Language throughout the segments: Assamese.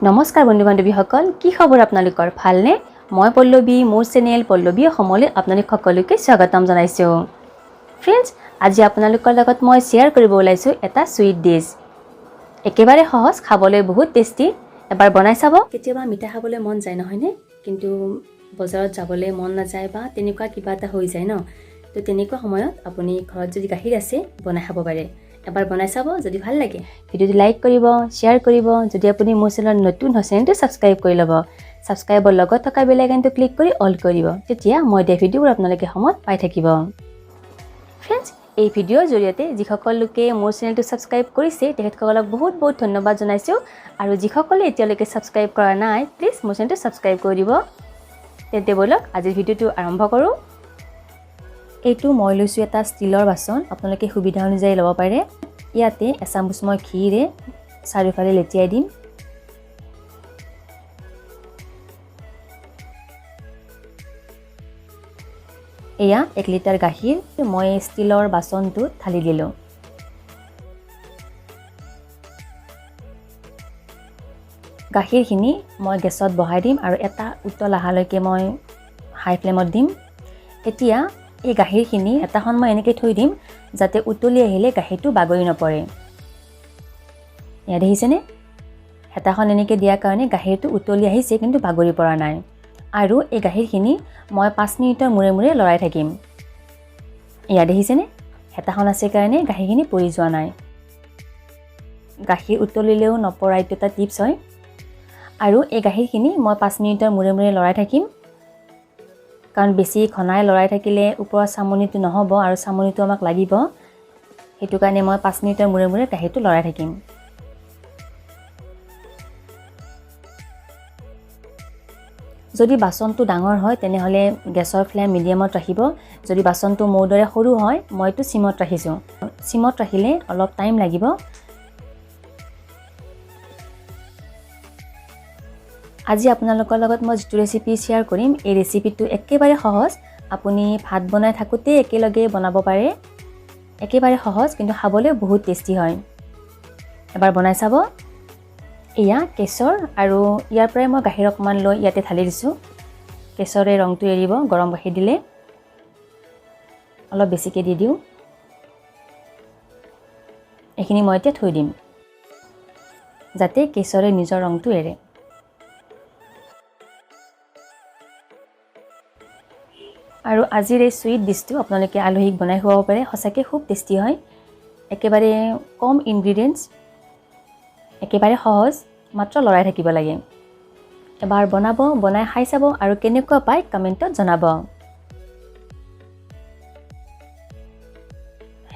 নমস্কাৰ বন্ধু বান্ধৱীসকল, কি খবৰ আপোনালোকৰ? ভালনে? মই পল্লৱী, মোৰ চেনেল পল্লৱী অসমলৈ আপোনালোক সকলোকে স্বাগতম জনাইছোঁ। ফ্ৰেণ্ডছ, আজি আপোনালোকৰ লগত মই শ্বেয়াৰ কৰিব ওলাইছোঁ এটা সুইট ডিছ। একেবাৰে সহজ, খাবলৈ বহুত টেষ্টি। এবাৰ বনাই চাব। কেতিয়াবা মিঠা খাবলৈ মন যায় নহয়নে? কিন্তু বজাৰত যাবলৈ মন নাযায় বা তেনেকুৱা কিবা এটা হৈ যায় ন। তো তেনেকুৱা সময়ত আপুনি ঘৰত যদি গাখীৰ আছে বনাই খাব পাৰে। এবাৰ বনাই চাব, যদি ভাল লাগে ভিডিঅ'টো লাইক কৰিব, শ্বেয়াৰ কৰিব। যদি আপুনি মোৰ চেনেলত নতুন হয় চেনেলটো ছাবস্ক্ৰাইব কৰি ল'ব। ছাবস্ক্ৰাইবৰ লগত থকা বেল আইকনটো ক্লিক কৰি অল কৰিব, তেতিয়া মই দিয়া ভিডিঅ'বোৰ আপোনালোকে সময়ত পাই থাকিব। ফ্ৰেণ্ডছ, এই ভিডিঅ'ৰ জৰিয়তে যিসকল লোকে মোৰ চেনেলটো ছাবস্ক্ৰাইব কৰিছে তেখেতসকলক বহুত বহুত ধন্যবাদ জনাইছোঁ। আৰু যিসকলে এতিয়ালৈকে ছাবস্ক্ৰাইব কৰা নাই, প্লিজ মোৰ চেনেলটো ছাবস্ক্ৰাইব কৰি দিব। তেন্তে ব'লক আজিৰ ভিডিঅ'টো আৰম্ভ কৰোঁ। এইটো মই লৈছোঁ এটা ষ্টীলৰ বাচন, আপোনালোকে সুবিধা অনুযায়ী ল'ব পাৰে। ইয়াতে এচামুচ মই ঘিৰে চাৰিওফালে লেটিয়াই দিম। এয়া 1 লিটাৰ গাখীৰ মই ষ্টীলৰ বাচনটোত ঢালি দিলোঁ। গাখীৰখিনি মই গেছত বহাই দিম আৰু এটা উতল অহালৈকে মই হাই ফ্লেমত দিম। এতিয়া এই গাখীৰখিনি হেতাখন মই এনেকৈ থৈ দিম যাতে উতলি আহিলে গাখীৰটো বাগৰি নপৰে। এয়া দেখিছেনে? হেতাখন এনেকৈ দিয়াৰ কাৰণে গাখীৰটো উতলি আহিছে কিন্তু বাগৰি পৰা নাই। আৰু এই গাখীৰখিনি মই 5 মিনিটৰ মূৰে মূৰে লৰাই থাকিম। এয়া দেখিছেনে? হেতাখন আছে কাৰণে গাখীৰখিনি পৰি যোৱা নাই। গাখীৰ উতলিলেও নপৰা এইটো এটা টিপছ হয়। আৰু এই গাখীৰখিনি মই 5 মিনিটৰ মূৰে মূৰে লৰাই থাকিম, কাৰণ বেছি ঘনাই লৰাই থাকিলে ওপৰৰ চামনিটো নহ'ব আৰু চামনিটো আমাক লাগিব। সেইটো কাৰণে মই 5 মিনিটৰ মূৰে মূৰে গাখীৰটো লৰাই থাকিম। যদি বাচনটো ডাঙৰ হয় তেনেহ'লে গেছৰ ফ্লেম মিডিয়ামত ৰাখিব। যদি বাচনটো মোৰ দৰে সৰু হয়, মইতো চিমত ৰাখিছোঁ। চিমত ৰাখিলে অলপ টাইম লাগিব। আজি আপোনালোকৰ লগত মই যিটো ৰেচিপি শ্বেয়াৰ কৰিম, এই ৰেচিপিটো একেবাৰে সহজ। আপুনি ভাত বনাই থাকোঁতে একেলগে বনাব পাৰে। একেবাৰে সহজ কিন্তু খাবলৈ বহুত টেষ্টি হয়। এবাৰ বনাই চাব। এয়া কেশৰ, আৰু ইয়াৰ পৰাই মই গাখীৰ অকণমান লৈ ইয়াতে ঢালি দিছোঁ। কেশৰে ৰংটো এৰিব গৰম গাখীৰ দিলে। অলপ বেছিকৈ দি দিওঁ। এইখিনি মই এতিয়া থৈ দিম যাতে কেশৰে নিজৰ ৰংটো এৰে। আৰু আজিৰ এই সুইট ডিছটো আপোনালোকে আলহীক বনাই খুৱাব পাৰে। সঁচাকৈ খুব টেষ্টি হয়। একেবাৰে কম ইনগ্ৰিডিয়েণ্টছ, একেবাৰে সহজ, মাত্ৰ লৰাই থাকিব লাগে। এবাৰ বনাব, বনাই খাই চাব আৰু কেনেকুৱা পায় কমেণ্টত জনাব।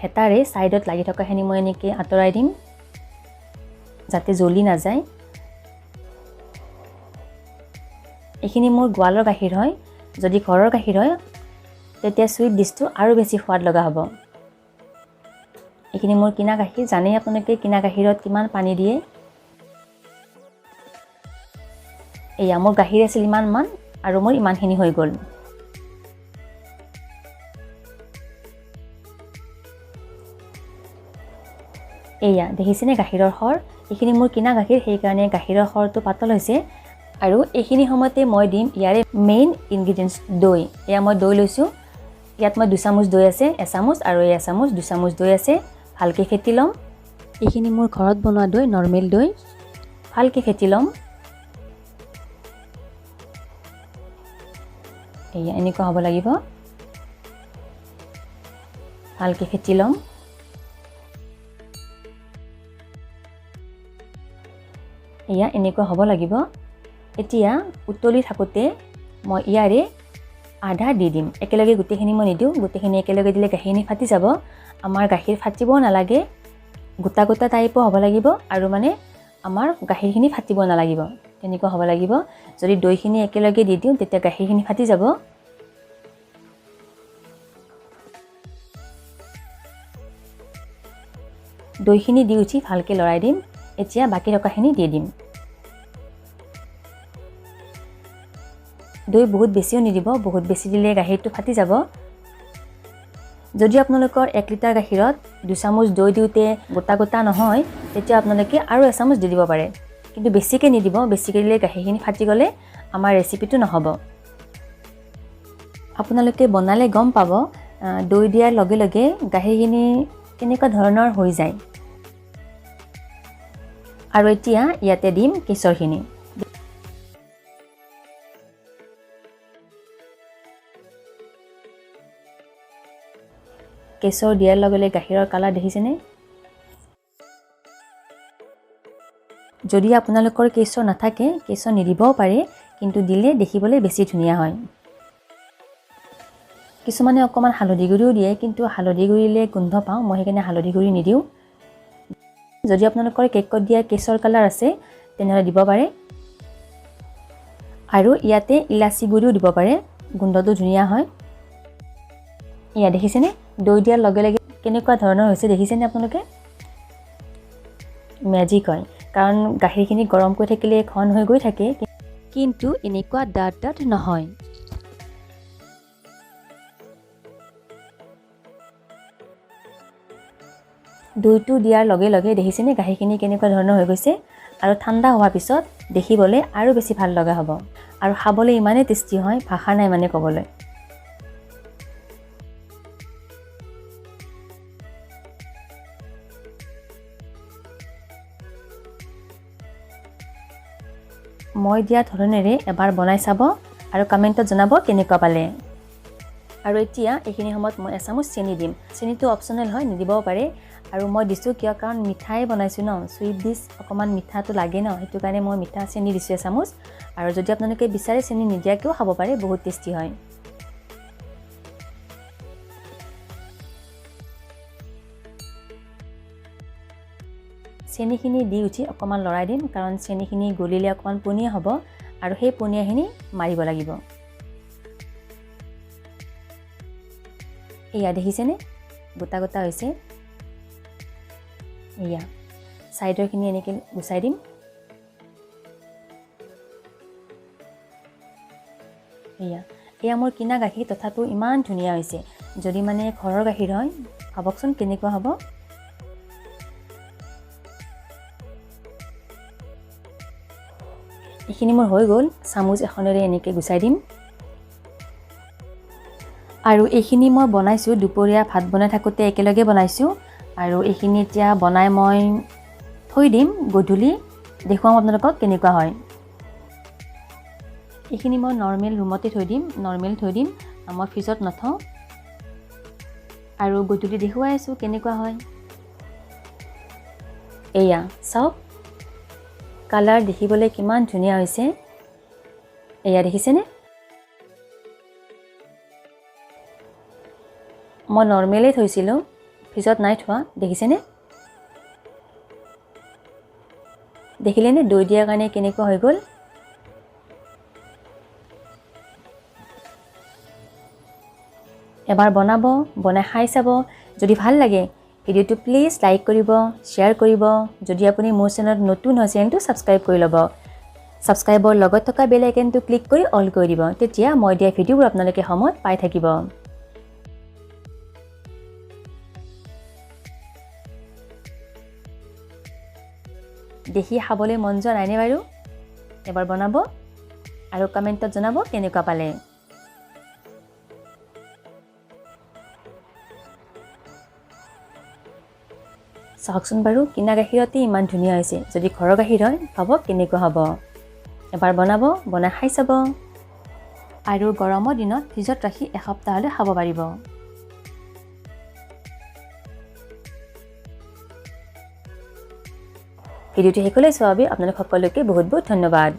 হেতাৰে ছাইডত লাগি থকাখিনি মই এনেকৈ আঁতৰাই দিম যাতে জ্বলি নাযায়। এইখিনি মোৰ গোৱালৰ গাখীৰ হয়। যদি ঘৰৰ গাখীৰ হয় তেতিয়া সুইট ডিছটো আৰু বেছি সোৱাদ লগা হ'ব। এইখিনি মোৰ কিনা গাখীৰ, জানেই আপোনালোকে কিনা গাখীৰত কিমান পানী দিয়ে। এয়া মোৰ গাখীৰ আছিল ইমানমান আৰু মোৰ ইমানখিনি হৈ গ'ল। এয়া দেখিছেনে গাখীৰৰ সৰ? এইখিনি মোৰ কিনা গাখীৰ, সেইকাৰণে গাখীৰৰ সৰটো পাতল হৈছে। আৰু এইখিনি সময়তে মই দিম ইয়াৰে মেইন ইনগ্ৰিডিয়েণ্টছ দৈ। এয়া মই দৈ লৈছোঁ। ইয়াত মই 2 চামুচ দৈ আছে, 1 চামুচ, আৰু এই 1 চামুচ 2 চামুচ দৈ আছে। ভালকৈ ফেটি ল'ম। এইখিনি মোৰ ঘৰত বনোৱা দৈ, নৰ্মেল দৈ। ভালকৈ ফেটি ল'ম। এয়া এনেকুৱা হ'ব লাগিব। ভালকৈ ফেটি ল'ম। এয়া এনেকুৱা হ'ব লাগিব। এতিয়া উতলি থাকোঁতে মই ইয়াৰে আধা দি দিম। একেলগে গোটেইখিনি মই নিদিওঁ। গোটেইখিনি একেলগে দিলে গাখীৰখিনি ফাটি যাব। আমাৰ গাখীৰ ফাটিবও নালাগে, গোটা গোটা টাইপো হ'ব লাগিব, আৰু মানে আমাৰ গাখীৰখিনি ফাটিব নালাগিব, তেনেকুৱা হ'ব লাগিব। যদি দৈখিনি একেলগে দি দিওঁ তেতিয়া গাখীৰখিনি ফাটি যাব। দৈখিনি দি উঠি ভালকৈ লৰাই দিম। এতিয়া বাকী থকাখিনি দি দিম। দৈ বহুত বেছিও নিদিব, বহুত বেছি দিলে গাখীৰটো ফাটি যাব। যদি আপোনালোকৰ 1 লিটাৰ গাখীৰত 2 চামুচ দৈ দিওঁতে গোটা গোটা নহয়, তেতিয়া আপোনালোকে আৰু 1 চামুচ দি দিব পাৰে। কিন্তু বেছিকৈ নিদিব, বেছিকৈ দিলে গাখীৰখিনি ফাটি গ'লে আমাৰ ৰেচিপিটো নহ'ব। আপোনালোকে বনালে গম পাব দৈ দিয়াৰ লগে লগে গাখীৰখিনি কেনেকুৱা ধৰণৰ হৈ যায়। আৰু এতিয়া ইয়াতে দিম কেশৰখিনি। কেশৰ দিয়াৰ লগে লগে গাখীৰৰ কালাৰ দেখিছেনে? যদি আপোনালোকৰ কেশৰ নাথাকে কেশৰ নিদিবও পাৰে, কিন্তু দিলে দেখিবলৈ বেছি ধুনীয়া হয়। কিছুমানে অকণমান হালধি গুড়িও দিয়ে, কিন্তু হালধি গুড়ি দিলে গোন্ধ পাওঁ, মই সেইকাৰণে হালধি গুড়ি নিদিওঁ। যদি আপোনালোকৰ কেকত দিয়া কেশৰ কালাৰ আছে তেনেহ'লে দিব পাৰে। আৰু ইয়াতে ইলাচি গুড়িও দিব পাৰে, গোন্ধটো ধুনীয়া হয়। এয়া দেখিছেনে দৈ দিয়াৰ লগে লগে কেনেকুৱা ধৰণৰ হৈছে দেখিছেনে আপোনালোকে? মেজিক হয়, কাৰণ গাখীৰখিনি গৰম কৰি থাকিলে ঘন হৈ গৈ থাকে, কিন্তু এনেকুৱা ডাঠ ডাঠ নহয়। দৈটো দিয়াৰ লগে লগে দেখিছেনে গাখীৰখিনি কেনেকুৱা ধৰণৰ হৈ গৈছে। আৰু ঠাণ্ডা হোৱাৰ পিছত দেখিবলৈ আৰু বেছি ভাল লগা হ'ব, আৰু খাবলৈ ইমানেই টেষ্টি হয়, ভাষা নাই মানে ক'বলৈ। মই দিয়া ধৰণেৰে এবাৰ বনাই চাব আৰু কমেণ্টত জনাব কেনেকুৱা পালে। আৰু এতিয়া এইখিনি সময়ত মই এচামুচ চেনি দিম। চেনিটো অপশ্যনেল হয়, নিদিবও পাৰে। আৰু মই দিছোঁ কিয়, কাৰণ মিঠাই বনাইছোঁ ন, চুইট ডিছ অকণমান মিঠাটো লাগে ন, সেইটো কাৰণে মই মিঠা চেনি দিছোঁ এচামুচ। আৰু যদি আপোনালোকে বিচাৰে চেনি নিদিয়াকৈও খাব পাৰে, বহুত টেষ্টি হয়। চেনিখিনি দি উঠি অকণমান লৰাই দিম, কাৰণ চেনিখিনি গলিলে অকণমান পনীয়া হ'ব, আৰু সেই পনীয়াখিনি মাৰিব লাগিব। এয়া দেখিছেনে গোটা গোটা হৈছে। এয়া ছাইডৰখিনি এনেকৈ গুচাই দিম। এয়া মোৰ কিনা গাখীৰ, তথাপিও ইমান ধুনীয়া হৈছে। যদি মানে ঘৰৰ গাখীৰ হয় ভাবকচোন কেনেকুৱা হ'ব। এইখিনি মোৰ হৈ গ'ল, চামুচ এখনেৰে এনেকৈ গুচাই দিম। আৰু এইখিনি মই বনাইছোঁ দুপৰীয়া ভাত বনাই থাকোঁতে একেলগে বনাইছোঁ। আৰু এইখিনি এতিয়া বনাই মই থৈ দিম, গধূলি দেখুৱাম আপোনালোকক কেনেকুৱা হয়। এইখিনি মই নৰ্মেল ৰুমতে থৈ দিম, মই ফ্ৰিজত নথওঁ। আৰু গধূলি দেখুৱাই আছোঁ কেনেকুৱা হয়। এয়া চাওক, কালাৰ দেখিবলৈ কিমান ধুনীয়া হৈছে। এয়া দেখিছেনে? মই নৰ্মেলেই থৈছিলোঁ, ফ্ৰিজত নাই থোৱা, দেখিছেনে? দেখিলেনে দৈ দিয়াৰ কাৰণে কেনেকুৱা হৈ গ'ল। এবাৰ বনাব, বনাই খাই চাব। যদি ভাল লাগে ভিডিঅ'টো প্লিজ লাইক কৰিব, শ্বেয়াৰ কৰিব। যদি আপুনি মোৰ চেনেলত নতুন হয় চেনেলটো ছাবস্ক্ৰাইব কৰি ল'ব। ছাবস্ক্ৰাইবৰ লগত থকা বেল আইকনটো ক্লিক কৰি অল কৰি দিব, তেতিয়া মই দিয়া ভিডিঅ'বোৰ আপোনালোকে সময়ত পাই থাকিব। দেখি খাবলৈ মন যোৱা নাইনে বাৰু? এবাৰ বনাব আৰু কমেণ্টত জনাব কেনেকুৱা পালে। চাওকচোন বাৰু, কিনা গাখীৰতে ইমান ধুনীয়া হৈছে। যদি ঘৰৰ গাখীৰ হয় ভাবক কেনেকুৱা হ'ব। এবাৰ বনাব, বনাই খাই চাব। আৰু গৰমৰ দিনত ফ্ৰিজত ৰাখি এসপ্তাহলৈ খাব পাৰিব। ভিডিঅ'টো শেষলৈ চোৱাৰ বাবে আপোনালোক সকলোকে বহুত বহুত ধন্যবাদ।